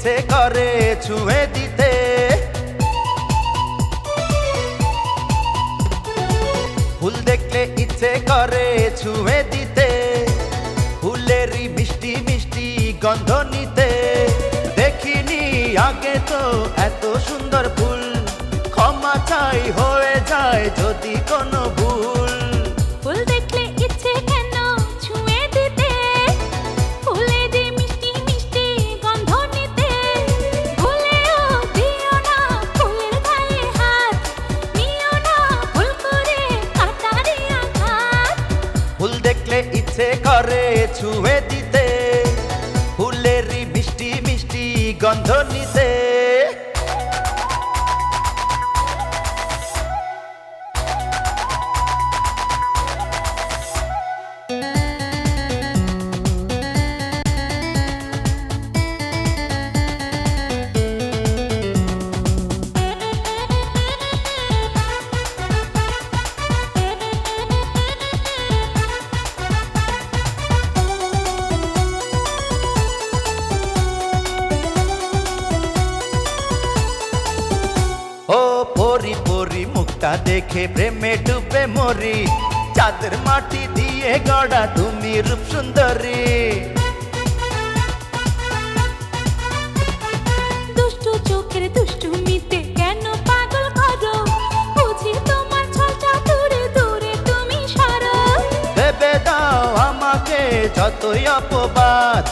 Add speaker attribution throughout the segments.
Speaker 1: ইচ্ছে করে ছুঁয়ে দিতে। ফুল দেখলে ইচ্ছে করে ছুঁয়ে দিতে, ফুলেরই মিষ্টি মিষ্টি গন্ধ নিতে। দেখিনি আগে তো এত সুন্দর ফুল, ক্ষমা চাই হয়ে যায় যদি কোনো ভুল।
Speaker 2: ফুল দেখলে ইচ্ছে কেন ছুঁয়ে দিতে, ফুলেরই মিষ্টি মিষ্টি গন্ধ নিতে। ভুলেও দিও না ফুলের গায়ে হাত, নিও না ভুল করে কাটারি আঘাত।
Speaker 1: ফুল দেখলে ইচ্ছে করে ছুঁয়ে দিতে, ফুলেরই মিষ্টি মিষ্টি গন্ধ নিতে। ও পরি পরি মুখটা দেখে প্রেমে ডুবে মরি, চাঁদের মাটি দিয়ে গড়া তুমি রূপ সুন্দরী।
Speaker 2: দুষ্টু চোখের দুষ্টুমিতে কেন পাগল করো, বুঝি তোমার ছলটা দূরে দূরে তুমি সরো।
Speaker 1: দেবে দাও আমাকে যতই অপবাদ,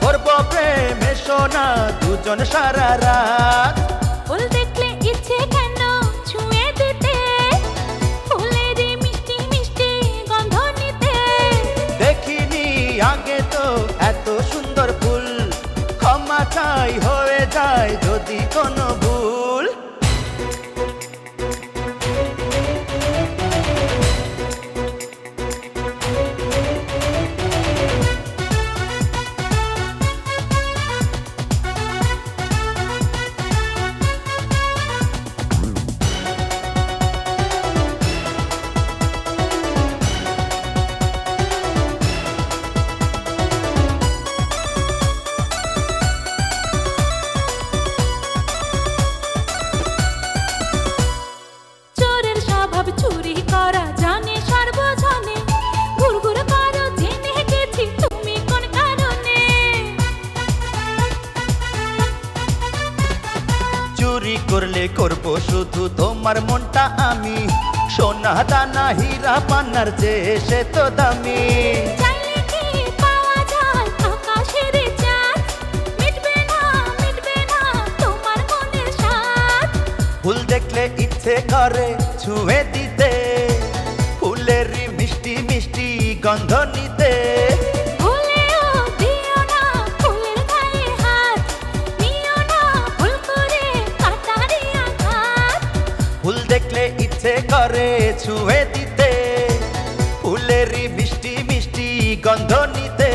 Speaker 1: করবো প্রেমে সোনা দুজন সারা রাত।
Speaker 2: ফুল দেখলে ইচ্ছে কেন ছুঁয়ে দিতে, ফুলেরই মিষ্টি মিষ্টি গন্ধ নিতে।
Speaker 1: দেখিনি আগে তো এত সুন্দর ফুল, ক্ষমা চাই হয়ে যায় যদি কোনো ভুল।
Speaker 2: চোরের স্বভাব চুরি করা জানে সর্বজনে, ঘুরঘুর করো জেনে গেছি তুমি কোন কারণে।
Speaker 1: চুরি করলে করবো শুধু তোমার মনটা আমি, সোনা দানা হীরা পান্নার চেয়ে সে তো দামি।
Speaker 2: চাইলে কি পাওয়া যায় আকাশের চাঁদ, মিটবে না তোমার মনের স্বাদ।
Speaker 1: ফুল দেখলে ইচ্ছে করে ছুঁয়ে দিতে, ফুলেরই মিষ্টি মিষ্টি গন্ধ নিতে।
Speaker 2: ভুলেও দিও না ফুলের গায়ে হাত, নিও না ভুল করে কাটারি আঘাত।
Speaker 1: ফুল দেখলে ইচ্ছে করে ছুঁয়ে দিতে, ফুলেরই মিষ্টি মিষ্টি গন্ধ নিতে।